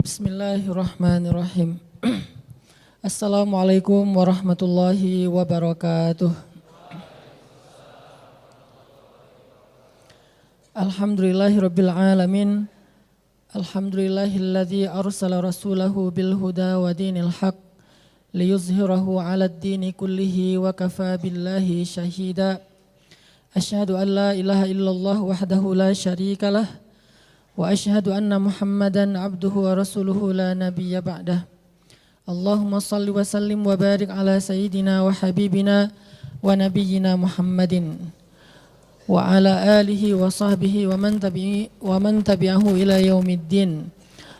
Bismillahirrahmanirrahim. Assalamualaikum warahmatullahi wabarakatuh. Alhamdulillahirabbil alamin. Alhamdulillahilladzi arsala rasulahu bil huda wa dinil haq liyuzhirahu 'alad dini kullihi wa kafa billahi syahida. Asyhadu an la ilaha illallah wahdahu la syarikalah wa asyhadu anna Muhammadan abduhu wa rasuluhu la nabiyya ba'dah. Allahumma salli wa sallim wa barik ala sayyidina wa habibina wa nabiyyina Muhammadin wa ala alihi wa sahbihi wa man tabi'ahu ila yaumiddin.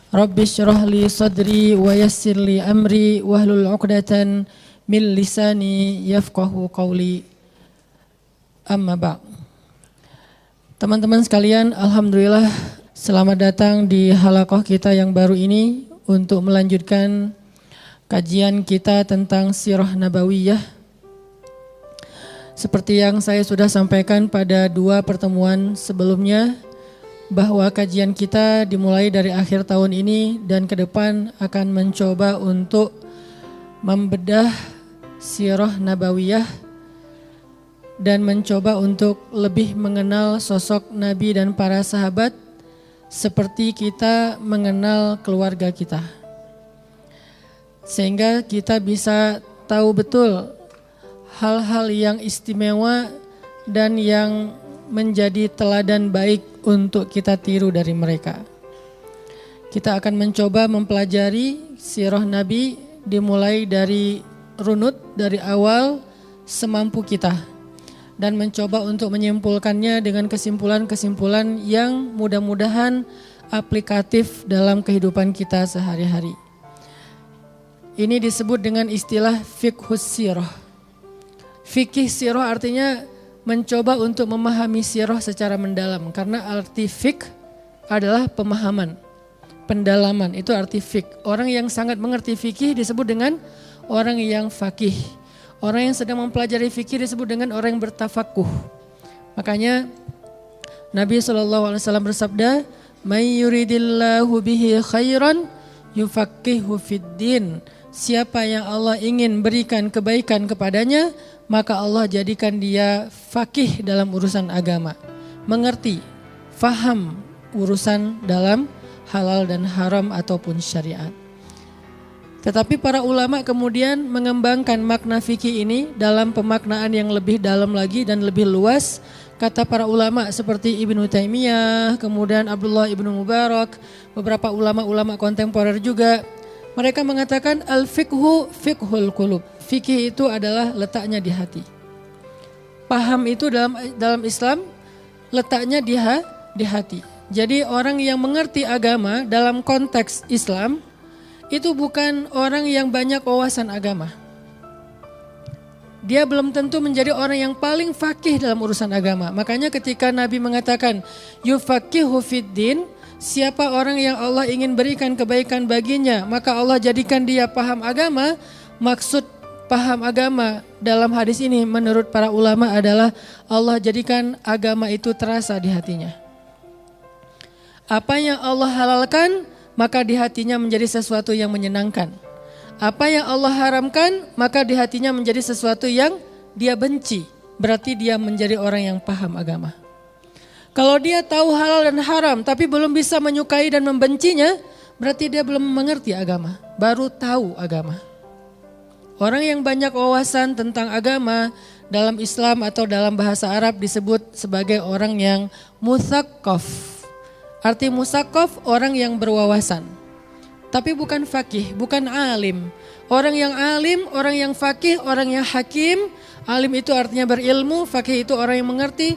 Rabbi syrah li sadri wa yassir li amri wahlul 'uqdatan min lisani yafqahu qawli. Amma ba'd. Teman-teman sekalian, alhamdulillah selamat datang di halaqah kita yang baru ini untuk melanjutkan kajian kita tentang sirah nabawiyah. Seperti yang saya sudah sampaikan pada 2 pertemuan sebelumnya, bahwa kajian kita dimulai dari akhir tahun ini dan ke depan akan mencoba untuk membedah sirah nabawiyah dan mencoba untuk lebih mengenal sosok Nabi dan para sahabat seperti kita mengenal keluarga kita. Sehingga kita bisa tahu betul hal-hal yang istimewa dan yang menjadi teladan baik untuk kita tiru dari mereka. Kita akan mencoba mempelajari sirah Nabi dimulai dari runut, dari awal semampu kita. Dan mencoba untuk menyimpulkannya dengan kesimpulan-kesimpulan yang mudah-mudahan aplikatif dalam kehidupan kita sehari-hari. Ini disebut dengan istilah fiqhus sirah. Fikih sirah artinya mencoba untuk memahami sirah secara mendalam, karena arti fiqh adalah pemahaman, pendalaman, itu arti fiqh. Orang yang sangat mengerti fikih disebut dengan orang yang faqih. Orang yang sedang mempelajari fikih disebut dengan orang yang bertafakuh. Makanya Nabi SAW bersabda, "May yuridillahu bihi khairan yufaqihu fiddin." Siapa yang Allah ingin berikan kebaikan kepadanya, maka Allah jadikan dia faqih dalam urusan agama. Mengerti, faham urusan dalam halal dan haram ataupun syariat. Tetapi para ulama kemudian mengembangkan makna fikih ini dalam pemaknaan yang lebih dalam lagi dan lebih luas. Kata para ulama seperti Ibnu Taimiyah, kemudian Abdullah Ibnu Mubarak, beberapa ulama-ulama kontemporer juga. Mereka mengatakan al-fiqhu fiqhul qulub. Fikih itu adalah letaknya di hati. Paham itu dalam Islam letaknya di hati. Jadi orang yang mengerti agama dalam konteks Islam itu bukan orang yang banyak wawasan agama. Dia belum tentu menjadi orang yang paling faqih dalam urusan agama. Makanya ketika Nabi mengatakan yufaqihu fiddin, siapa orang yang Allah ingin berikan kebaikan baginya, maka Allah jadikan dia paham agama. Maksud paham agama dalam hadis ini menurut para ulama adalah Allah jadikan agama itu terasa di hatinya. Apa yang Allah halalkan, maka di hatinya menjadi sesuatu yang menyenangkan. Apa yang Allah haramkan, maka di hatinya menjadi sesuatu yang dia benci. Berarti dia menjadi orang yang paham agama. Kalau dia tahu halal dan haram tapi belum bisa menyukai dan membencinya, berarti dia belum mengerti agama, baru tahu agama. Orang yang banyak wawasan tentang agama dalam Islam atau dalam bahasa Arab disebut sebagai orang yang mutsaqqaf. Arti musaqqaf orang yang berwawasan. Tapi bukan faqih, bukan alim. Orang yang alim, orang yang faqih, orang yang hakim. Alim itu artinya berilmu, faqih itu orang yang mengerti.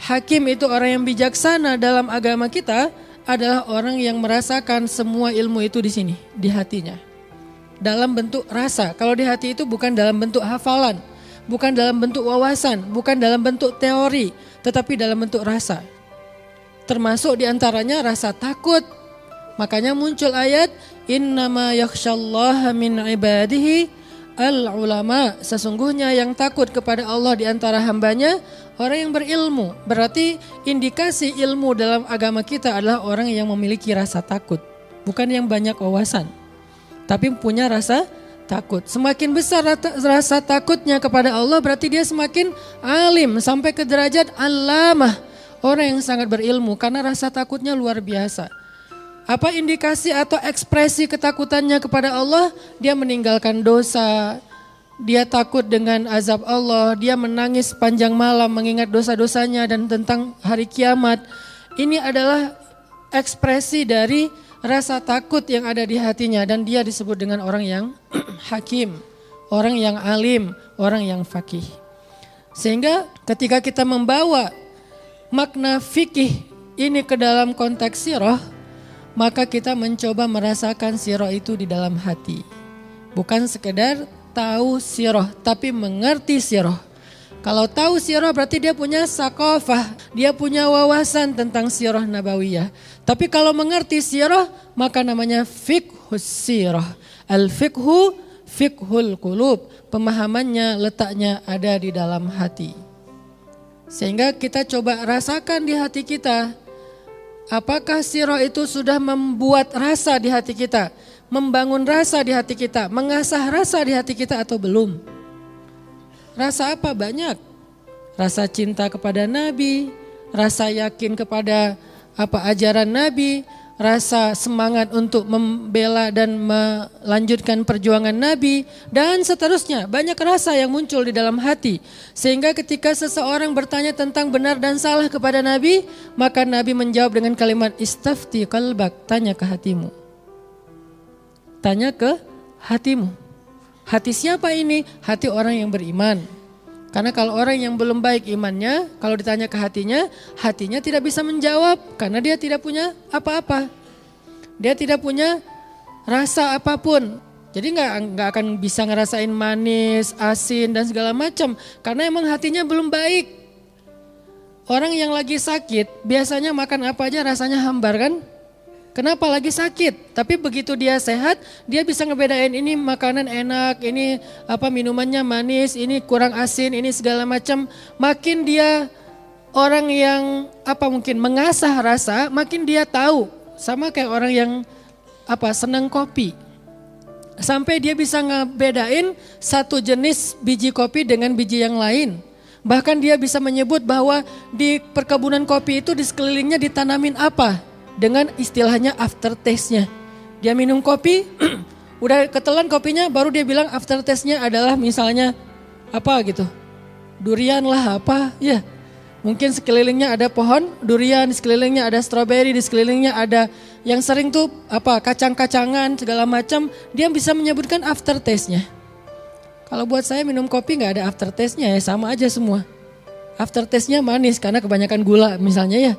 Hakim itu orang yang bijaksana dalam agama kita, adalah orang yang merasakan semua ilmu itu di sini, di hatinya. Dalam bentuk rasa. Kalau di hati itu bukan dalam bentuk hafalan, bukan dalam bentuk wawasan, bukan dalam bentuk teori, tetapi dalam bentuk rasa. Termasuk diantaranya rasa takut. Makanya muncul ayat innama yakhsyallaha min ibadihi al-ulama. Sesungguhnya yang takut kepada Allah di antara hambanya orang yang berilmu. Berarti indikasi ilmu dalam agama kita adalah orang yang memiliki rasa takut. bukan yang banyak wawasan, tapi punya rasa takut. Semakin besar rasa takutnya kepada Allah, berarti dia semakin alim sampai ke derajat allamah, orang yang sangat berilmu karena rasa takutnya luar biasa. Apa indikasi atau ekspresi ketakutannya kepada Allah? Dia meninggalkan dosa, dia takut dengan azab Allah, dia menangis sepanjang malam mengingat dosa-dosanya dan tentang hari kiamat. Ini adalah ekspresi dari rasa takut yang ada di hatinya, dan dia disebut dengan orang yang hakim, orang yang alim, orang yang faqih. Sehingga ketika kita membawa makna fikih ini ke dalam konteks sirah, maka kita mencoba merasakan sirah itu di dalam hati. Bukan sekedar tahu sirah, tapi mengerti sirah. Kalau tahu sirah berarti dia punya sakofah, dia punya wawasan tentang sirah nabawiyah. Tapi kalau mengerti sirah, maka namanya fiqhus sirah. Al-fiqhu fiqhul qulub. Pemahamannya, letaknya ada di dalam hati. Sehingga kita coba rasakan di hati kita, apakah sirah itu sudah membuat rasa di hati kita, membangun rasa di hati kita, mengasah rasa di hati kita atau belum? Rasa apa? Banyak. Rasa cinta kepada Nabi, rasa yakin kepada ajaran Nabi, rasa semangat untuk membela dan melanjutkan perjuangan Nabi, dan seterusnya. Banyak rasa yang muncul di dalam hati. Sehingga ketika seseorang bertanya tentang benar dan salah kepada Nabi, maka Nabi menjawab dengan kalimat istafti qalbak, tanya ke hatimu. Tanya ke hatimu. Hati siapa ini? Hati orang yang beriman. Karena kalau orang yang belum baik imannya, kalau ditanya ke hatinya, hatinya tidak bisa menjawab karena dia tidak punya apa-apa. Dia tidak punya rasa apapun. Jadi nggak akan bisa ngerasain manis, asin dan segala macam karena emang hatinya belum baik. Orang yang lagi sakit biasanya makan apa aja rasanya hambar kan? Kenapa lagi sakit? Tapi begitu dia sehat, dia bisa ngebedain ini makanan enak, ini minumannya manis, ini kurang asin, ini segala macam. Makin dia orang yang mungkin mengasah rasa, makin dia tahu. Sama kayak orang yang senang kopi. Sampai dia bisa ngebedain satu jenis biji kopi dengan biji yang lain. Bahkan dia bisa menyebut bahwa di perkebunan kopi itu di sekelilingnya ditanamin apa. Dengan istilahnya aftertaste-nya. Dia minum kopi, udah ketelan kopinya, baru dia bilang aftertaste-nya adalah misalnya durian lah ya. Mungkin sekelilingnya ada pohon durian, di sekelilingnya ada stroberi, di sekelilingnya ada yang sering tuh kacang-kacangan segala macam. Dia bisa menyebutkan aftertaste-nya. Kalau buat saya minum kopi nggak ada aftertaste-nya ya, sama aja semua. Aftertaste-nya manis karena kebanyakan gula misalnya ya.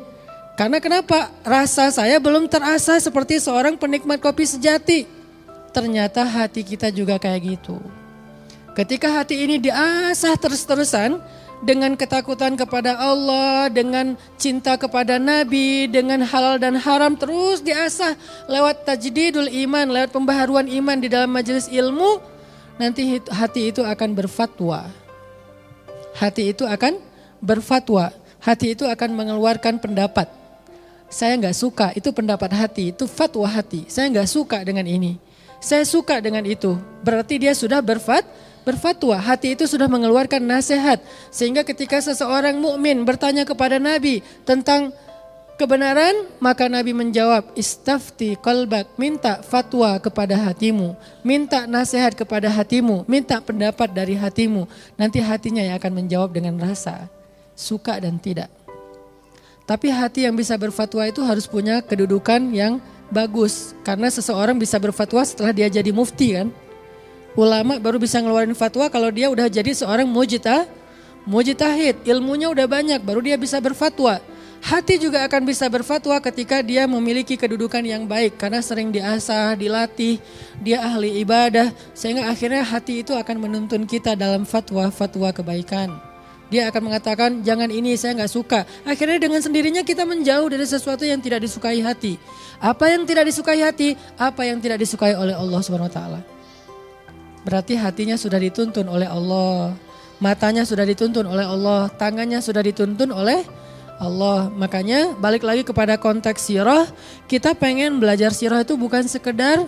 Karena kenapa? Rasa saya belum terasa seperti seorang penikmat kopi sejati. Ternyata hati kita juga kayak gitu. Ketika hati ini diasah terus-terusan dengan ketakutan kepada Allah, dengan cinta kepada Nabi, dengan halal dan haram terus diasah lewat tajdidul iman, lewat pembaharuan iman di dalam majelis ilmu, nanti hati itu akan berfatwa. Hati itu akan berfatwa. Hati itu akan mengeluarkan pendapat. Saya nggak suka, itu pendapat hati, itu fatwa hati. Saya nggak suka dengan ini, saya suka dengan itu. Berarti dia sudah berfatwa, hati itu sudah mengeluarkan nasihat. Sehingga ketika seseorang mukmin bertanya kepada Nabi tentang kebenaran, maka Nabi menjawab, istafti qalbak, minta fatwa kepada hatimu, minta nasihat kepada hatimu, minta pendapat dari hatimu. Nanti hatinya yang akan menjawab dengan rasa, suka dan tidak. Tapi hati yang bisa berfatwa itu harus punya kedudukan yang bagus. Karena seseorang bisa berfatwa setelah dia jadi mufti kan. Ulama baru bisa ngeluarin fatwa kalau dia udah jadi seorang mujtahid. Ilmunya udah banyak baru dia bisa berfatwa. Hati juga akan bisa berfatwa ketika dia memiliki kedudukan yang baik. Karena sering diasah, dilatih, dia ahli ibadah. Sehingga akhirnya hati itu akan menuntun kita dalam fatwa kebaikan. Dia akan mengatakan jangan ini, saya nggak suka. Akhirnya dengan sendirinya kita menjauh dari sesuatu yang tidak disukai hati. Apa yang tidak disukai hati? Apa yang tidak disukai oleh Allah SWT. Berarti hatinya sudah dituntun oleh Allah. Matanya sudah dituntun oleh Allah. Tangannya sudah dituntun oleh Allah. Makanya balik lagi kepada konteks sirah, kita pengen belajar sirah itu bukan sekedar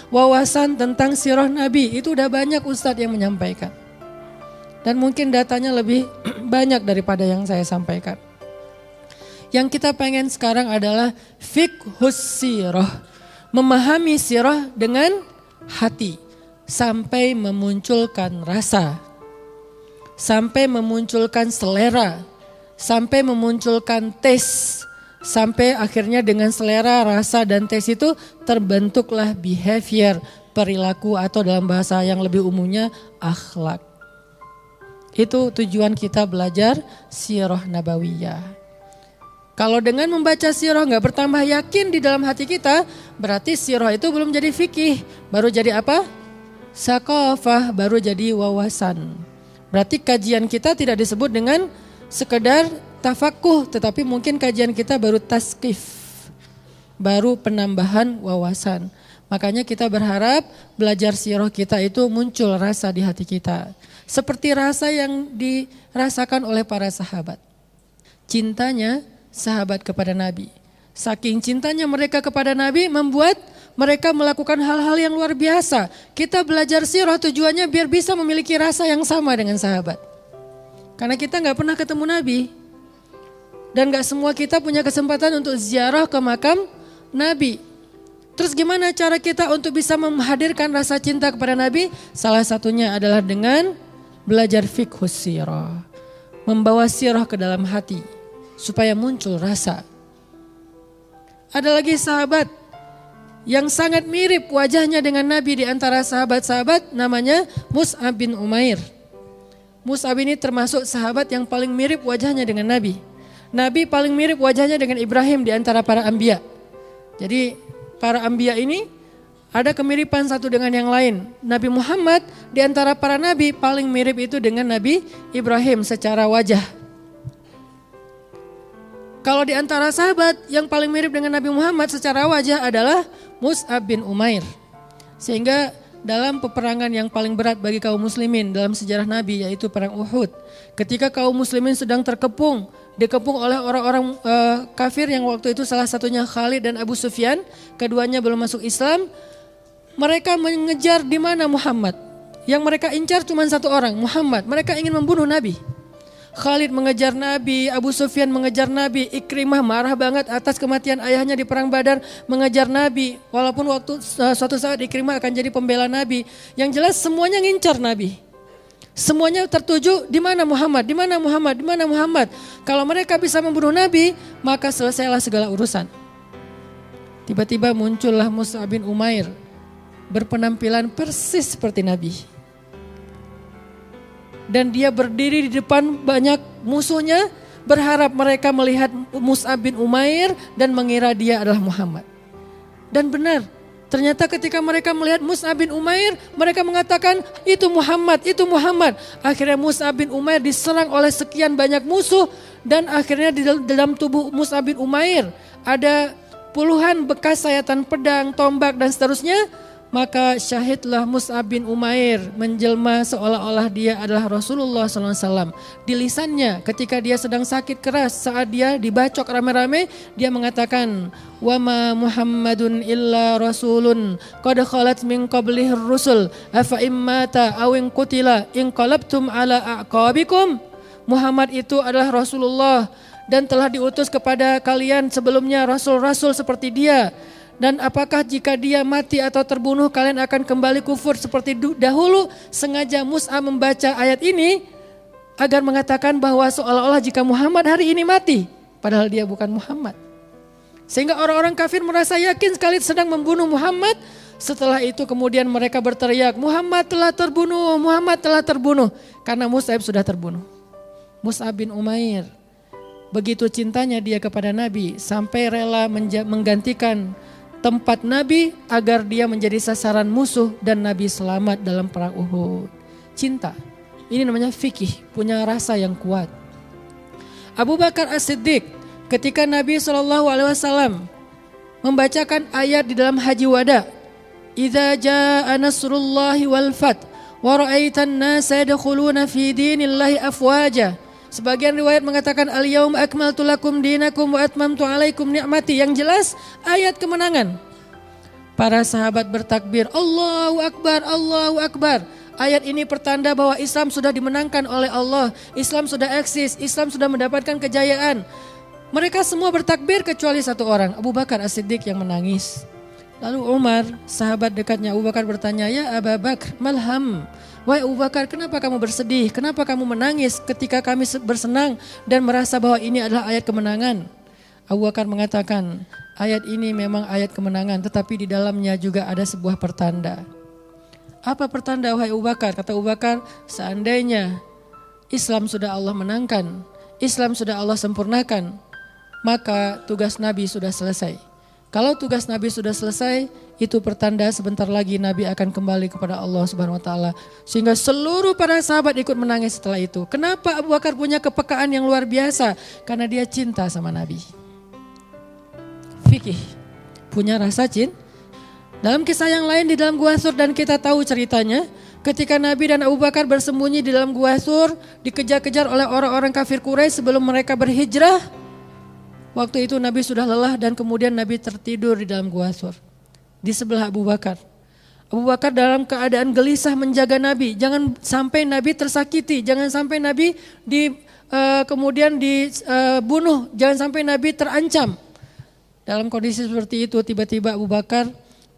wawasan tentang sirah Nabi. Itu udah banyak ustadz yang menyampaikan. Dan mungkin datanya lebih banyak daripada yang saya sampaikan. Yang kita pengen sekarang adalah fiqhus sirah. Memahami sirah dengan hati. Sampai memunculkan rasa. Sampai memunculkan selera. Sampai memunculkan tes, sampai akhirnya dengan selera, rasa, dan tes itu terbentuklah behavior, perilaku atau dalam bahasa yang lebih umumnya akhlak. Itu tujuan kita belajar sirah nabawiyah. Kalau dengan membaca sirah gak bertambah yakin di dalam hati kita, berarti sirah itu belum jadi fikih. Baru jadi apa? Sakofah, baru jadi wawasan. Berarti kajian kita tidak disebut dengan sekedar tafakuh, tetapi mungkin kajian kita baru taskif, baru penambahan wawasan. Makanya kita berharap belajar sirah kita itu muncul rasa di hati kita. Seperti rasa yang dirasakan oleh para sahabat. Cintanya sahabat kepada Nabi. Saking cintanya mereka kepada Nabi membuat mereka melakukan hal-hal yang luar biasa. Kita belajar sirah tujuannya biar bisa memiliki rasa yang sama dengan sahabat. Karena kita gak pernah ketemu Nabi. Dan gak semua kita punya kesempatan untuk ziarah ke makam Nabi. Terus gimana cara kita untuk bisa menghadirkan rasa cinta kepada Nabi? Salah satunya adalah dengan belajar fiqhus sirah. Membawa sirah ke dalam hati. Supaya muncul rasa. Ada lagi sahabat yang sangat mirip wajahnya dengan Nabi di antara sahabat-sahabat, namanya Mus'ab bin Umair. Mus'ab ini termasuk sahabat yang paling mirip wajahnya dengan Nabi. Nabi paling mirip wajahnya dengan Ibrahim di antara para anbiya. Jadi para anbiya ini ada kemiripan satu dengan yang lain. Nabi Muhammad di antara para nabi paling mirip itu dengan Nabi Ibrahim secara wajah. Kalau di antara sahabat yang paling mirip dengan Nabi Muhammad secara wajah adalah Mus'ab bin Umair. Sehingga dalam peperangan yang paling berat bagi kaum muslimin dalam sejarah Nabi, yaitu perang Uhud. Ketika kaum muslimin sedang dikepung oleh orang-orang kafir yang waktu itu salah satunya Khalid dan Abu Sufyan, keduanya belum masuk Islam. Mereka mengejar di mana Muhammad. Yang mereka incar cuma satu orang, Muhammad. Mereka ingin membunuh Nabi. Khalid mengejar Nabi, Abu Sufyan mengejar Nabi, Ikrimah marah banget atas kematian ayahnya di perang Badar, mengejar Nabi. Walaupun suatu saat Ikrimah akan jadi pembela Nabi. Yang jelas semuanya ngincar Nabi. Semuanya tertuju di mana Muhammad, di mana Muhammad, di mana Muhammad. Kalau mereka bisa membunuh Nabi, maka selesailah segala urusan. Tiba-tiba muncullah Mus'ab bin Umair, berpenampilan persis seperti Nabi. Dan dia berdiri di depan banyak musuhnya, berharap mereka melihat Mus'ab bin Umair dan mengira dia adalah Muhammad. Dan benar, ternyata ketika mereka melihat Mus'ab bin Umair, mereka mengatakan itu Muhammad, itu Muhammad. Akhirnya Mus'ab bin Umair diserang oleh sekian banyak musuh, dan akhirnya di dalam tubuh Mus'ab bin Umair ada puluhan bekas sayatan pedang, tombak dan seterusnya. Maka syahidlah Mus'ab bin Umair menjelma seolah-olah dia adalah Rasulullah SAW. Di lisannya ketika dia sedang sakit keras, saat dia dibacok rame-rame, dia mengatakan, "Wa ma Muhammadun illa rasulun qad khalat min qablihir rusul afa immata aw in qutila in qalabtum ala aqabikum." Muhammad itu adalah Rasulullah dan telah diutus kepada kalian sebelumnya rasul-rasul seperti dia. Dan apakah jika dia mati atau terbunuh kalian akan kembali kufur seperti dahulu? Sengaja Mus'ab membaca ayat ini agar mengatakan bahwa seolah-olah jika Muhammad hari ini mati, padahal dia bukan Muhammad. Sehingga orang-orang kafir merasa yakin sekali sedang membunuh Muhammad. Setelah itu kemudian mereka berteriak, Muhammad telah terbunuh, Muhammad telah terbunuh. Karena Mus'ab sudah terbunuh. Mus'ab bin Umair, begitu cintanya dia kepada Nabi sampai rela menggantikan tempat Nabi agar dia menjadi sasaran musuh dan Nabi selamat dalam perang Uhud. Cinta, ini namanya fikih, punya rasa yang kuat. Abu Bakar As-Siddiq ketika Nabi SAW membacakan ayat di dalam Haji Wada, "Idza jaa nasrullahi wal fath wa ra'aitan nasa yadkhuluna fi dinillahi afwaja." Sebagian riwayat mengatakan al-yauma akmaltu lakum dinakum wa atmamtu alaikum ni'mati. Yang jelas ayat kemenangan. Para sahabat bertakbir, Allahu Akbar, Allahu Akbar. Ayat ini pertanda bahwa Islam sudah dimenangkan oleh Allah. Islam sudah eksis, Islam sudah mendapatkan kejayaan. Mereka semua bertakbir kecuali satu orang, Abu Bakar As-Siddiq yang menangis. Lalu Umar, sahabat dekatnya Abu Bakar bertanya, ya Abu Bakar, malham. Wahai Abu Bakar, kenapa kamu bersedih? Kenapa kamu menangis ketika kami bersenang dan merasa bahwa ini adalah ayat kemenangan? Abu Bakar mengatakan, ayat ini memang ayat kemenangan, tetapi di dalamnya juga ada sebuah pertanda. Apa pertanda wahai Abu Bakar? Kata Abu Bakar, seandainya Islam sudah Allah menangkan, Islam sudah Allah sempurnakan, maka tugas Nabi sudah selesai. Kalau tugas Nabi sudah selesai, itu pertanda sebentar lagi Nabi akan kembali kepada Allah Subhanahu wa taala. Sehingga seluruh para sahabat ikut menangis setelah itu. Kenapa Abu Bakar punya kepekaan yang luar biasa? Karena dia cinta sama Nabi. Fikih, punya rasa cinta. Dalam kisah yang lain di dalam Gua Sur, dan kita tahu ceritanya, ketika Nabi dan Abu Bakar bersembunyi di dalam Gua Sur, dikejar-kejar oleh orang-orang kafir Quraisy sebelum mereka berhijrah. Waktu itu Nabi sudah lelah dan kemudian Nabi tertidur di dalam Gua Sur di sebelah Abu Bakar. Abu Bakar dalam keadaan gelisah menjaga Nabi, jangan sampai Nabi tersakiti, jangan sampai Nabi kemudian dibunuh, jangan sampai Nabi terancam. Dalam kondisi seperti itu tiba-tiba Abu Bakar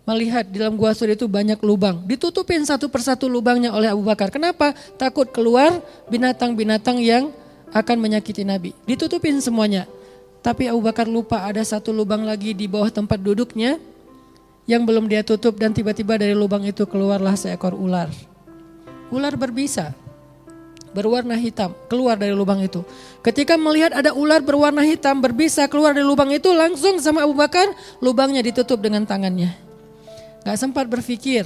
melihat di dalam Gua Sur itu banyak lubang, ditutupin satu persatu lubangnya oleh Abu Bakar. Kenapa? Takut keluar binatang-binatang yang akan menyakiti Nabi. Ditutupin semuanya. Tapi Abu Bakar lupa ada satu lubang lagi di bawah tempat duduknya yang belum dia tutup, dan tiba-tiba dari lubang itu keluarlah seekor ular. Ular berbisa, berwarna hitam, keluar dari lubang itu. Ketika melihat ada ular berwarna hitam berbisa keluar dari lubang itu, langsung sama Abu Bakar lubangnya ditutup dengan tangannya. Gak sempat berpikir,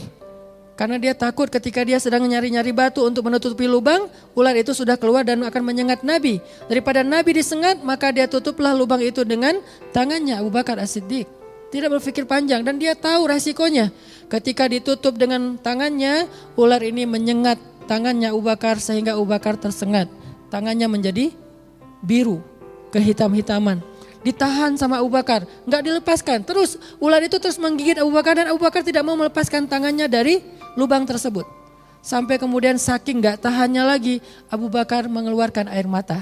karena dia takut ketika dia sedang nyari-nyari batu untuk menutupi lubang, ular itu sudah keluar dan akan menyengat Nabi. Daripada Nabi disengat, maka dia tutuplah lubang itu dengan tangannya Abu Bakar As-Siddiq. Tidak berpikir panjang dan dia tahu resikonya. Ketika ditutup dengan tangannya, ular ini menyengat tangannya Abu Bakar sehingga Abu Bakar tersengat. Tangannya menjadi biru, kehitam-hitaman. Ditahan sama Abu Bakar, nggak dilepaskan. Terus ular itu terus menggigit Abu Bakar dan Abu Bakar tidak mau melepaskan tangannya dari lubang tersebut. Sampai kemudian saking nggak tahannya lagi, Abu Bakar mengeluarkan air mata.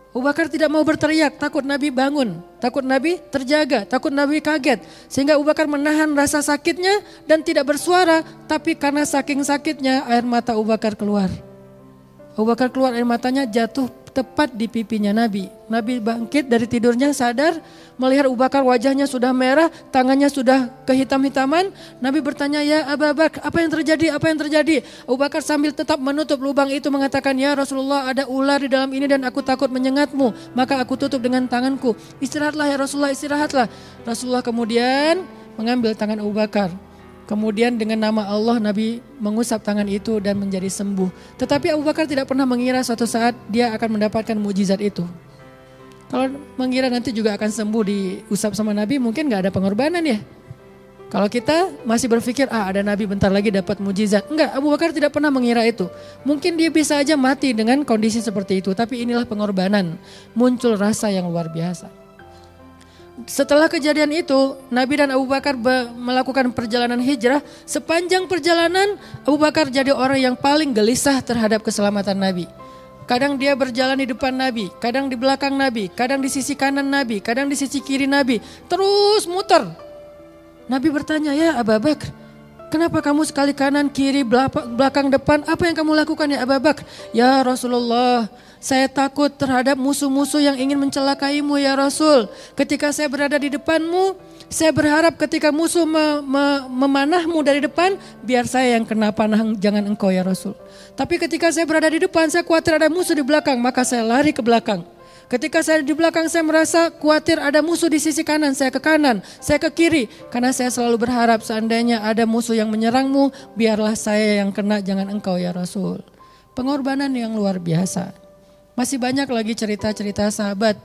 Abu Bakar tidak mau berteriak, takut Nabi bangun, takut Nabi terjaga, takut Nabi kaget. Sehingga Abu Bakar menahan rasa sakitnya dan tidak bersuara, tapi karena saking sakitnya air mata Abu Bakar keluar. Abu Bakar keluar air matanya jatuh tepat di pipinya Nabi. Nabi bangkit dari tidurnya sadar, melihat Abu Bakar wajahnya sudah merah, tangannya sudah kehitam-hitaman. Nabi bertanya, ya Abu Bakar, apa yang terjadi? Apa yang terjadi? Abu Bakar sambil tetap menutup lubang itu mengatakan, ya Rasulullah, ada ular di dalam ini dan aku takut menyengatmu, maka aku tutup dengan tanganku. Istirahatlah ya Rasulullah, istirahatlah. Rasulullah kemudian mengambil tangan Abu Bakar. Kemudian dengan nama Allah Nabi mengusap tangan itu dan menjadi sembuh. Tetapi Abu Bakar tidak pernah mengira suatu saat dia akan mendapatkan mujizat itu. Kalau mengira nanti juga akan sembuh diusap sama Nabi, mungkin gak ada pengorbanan ya. Kalau kita masih berpikir ada Nabi bentar lagi dapat mujizat. Enggak, Abu Bakar tidak pernah mengira itu. Mungkin dia bisa aja mati dengan kondisi seperti itu. Tapi inilah pengorbanan, muncul rasa yang luar biasa. Setelah kejadian itu, Nabi dan Abu Bakar melakukan perjalanan hijrah. Sepanjang perjalanan, Abu Bakar jadi orang yang paling gelisah terhadap keselamatan Nabi. Kadang dia berjalan di depan Nabi, kadang di belakang Nabi, kadang di sisi kanan Nabi, kadang di sisi kiri Nabi. Terus muter. Nabi bertanya, ya Abu Bakar, kenapa kamu sekali kanan, kiri, belakang, depan? Apa yang kamu lakukan ya Abu Bakar? Ya Rasulullah, saya takut terhadap musuh-musuh yang ingin mencelakaimu ya Rasul. Ketika saya berada di depanmu, saya berharap ketika musuh memanahmu dari depan, biar saya yang kena panah, jangan engkau ya Rasul. Tapi ketika saya berada di depan, saya khawatir ada musuh di belakang, maka saya lari ke belakang. Ketika saya di belakang, saya merasa khawatir ada musuh di sisi kanan, saya ke kanan, saya ke kiri. Karena saya selalu berharap seandainya ada musuh yang menyerangmu, biarlah saya yang kena, jangan engkau ya Rasul. Pengorbanan yang luar biasa. Masih banyak lagi cerita-cerita sahabat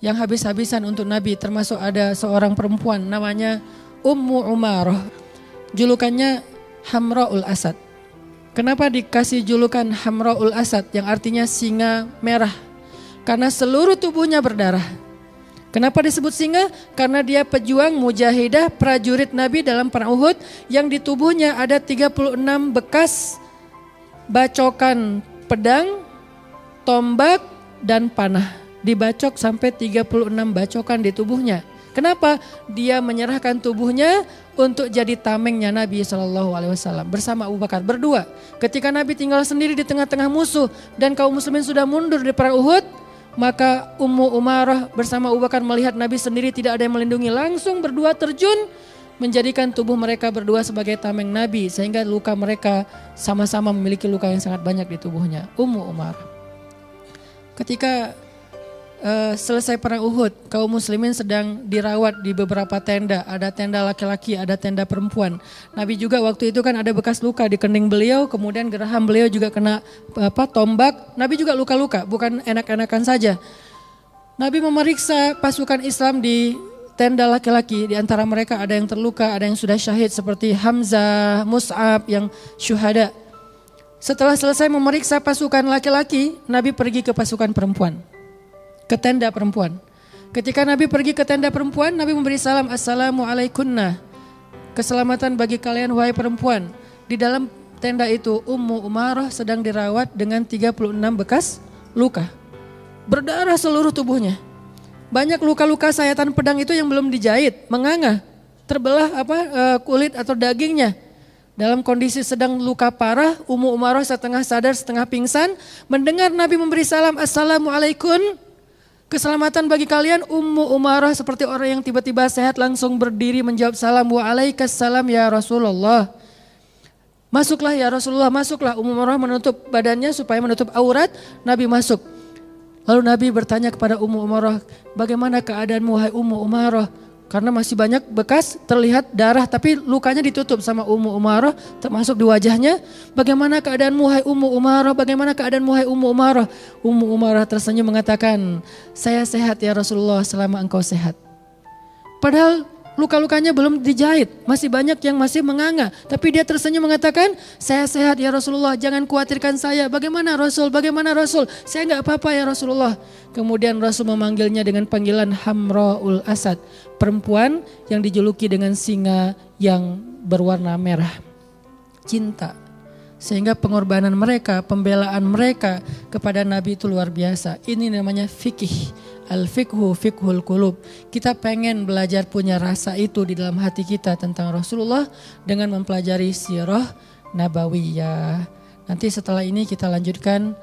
yang habis-habisan untuk Nabi, termasuk ada seorang perempuan namanya Ummu Umarah. Julukannya Hamra'ul Asad. Kenapa dikasih julukan Hamra'ul Asad yang artinya singa merah? karena seluruh tubuhnya berdarah. Kenapa disebut singa? Karena dia pejuang mujahidah prajurit Nabi dalam perang Uhud yang di tubuhnya ada 36 bekas bacokan pedang, tombak, dan panah. Dibacok sampai 36 bacokan di tubuhnya. Kenapa? Dia menyerahkan tubuhnya untuk jadi tamengnya Nabi SAW bersama Abu Bakar berdua. Ketika Nabi tinggal sendiri di tengah-tengah musuh dan kaum muslimin sudah mundur di perang Uhud, maka Ummu Umarah bersama Abu Bakar melihat Nabi sendiri tidak ada yang melindungi, langsung berdua terjun menjadikan tubuh mereka berdua sebagai tameng Nabi sehingga luka mereka sama-sama memiliki luka yang sangat banyak di tubuhnya. Ummu Umarah. Ketika selesai perang Uhud, kaum muslimin sedang dirawat di beberapa tenda. Ada tenda laki-laki, ada tenda perempuan. Nabi juga waktu itu kan ada bekas luka di kening beliau, kemudian geraham beliau juga kena tombak. Nabi juga luka-luka, bukan enak-enakan saja. Nabi memeriksa pasukan Islam di tenda laki-laki. Di antara mereka ada yang terluka, ada yang sudah syahid seperti Hamzah, Mus'ab yang syuhada. Setelah selesai memeriksa pasukan laki-laki, Nabi pergi ke pasukan perempuan. Ke tenda perempuan. Ketika Nabi pergi ke tenda perempuan, Nabi memberi salam, Assalamualaikunna. Keselamatan bagi kalian wahai perempuan. Di dalam tenda itu Ummu Umarah sedang dirawat dengan 36 bekas luka. Berdarah seluruh tubuhnya. Banyak luka-luka sayatan pedang itu yang belum dijahit, menganga, terbelah kulit atau dagingnya. Dalam kondisi sedang luka parah, Ummu Umarah setengah sadar, setengah pingsan, mendengar Nabi memberi salam, Assalamualaikum. Keselamatan bagi kalian. Ummu Umarah seperti orang yang tiba-tiba sehat langsung berdiri menjawab salam, Waalaikumsalam ya Rasulullah. Masuklah ya Rasulullah, masuklah. Ummu Umarah menutup badannya supaya menutup aurat. Nabi masuk. Lalu Nabi bertanya kepada Ummu Umarah, bagaimana keadaanmu wahai Ummu Umarah? Karena masih banyak bekas terlihat darah tapi lukanya ditutup sama Ummu Umarah termasuk di wajahnya. Bagaimana keadaanmu wahai Ummu Umarah? Bagaimana keadaanmu wahai Ummu Umarah? Ummu Umarah tersenyum mengatakan, saya sehat ya Rasulullah selama engkau sehat. Padahal luka-lukanya belum dijahit, masih banyak yang masih menganga. Tapi dia tersenyum mengatakan, saya sehat ya Rasulullah, jangan khawatirkan saya. Bagaimana Rasul? Bagaimana Rasul? Saya enggak apa-apa ya Rasulullah. Kemudian Rasul memanggilnya dengan panggilan Hamraul Asad, perempuan yang dijuluki dengan singa yang berwarna merah. Cinta. Sehingga pengorbanan mereka, pembelaan mereka kepada Nabi itu luar biasa. Ini namanya fikih. Al-fiqhu fiqhul qulub. Kita pengen belajar punya rasa itu di dalam hati kita tentang Rasulullah dengan mempelajari sirah nabawiyah. Nanti setelah ini kita lanjutkan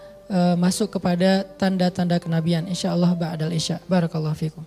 masuk kepada tanda-tanda kenabian. InsyaAllah ba'dal isya. Barakallahu fikum.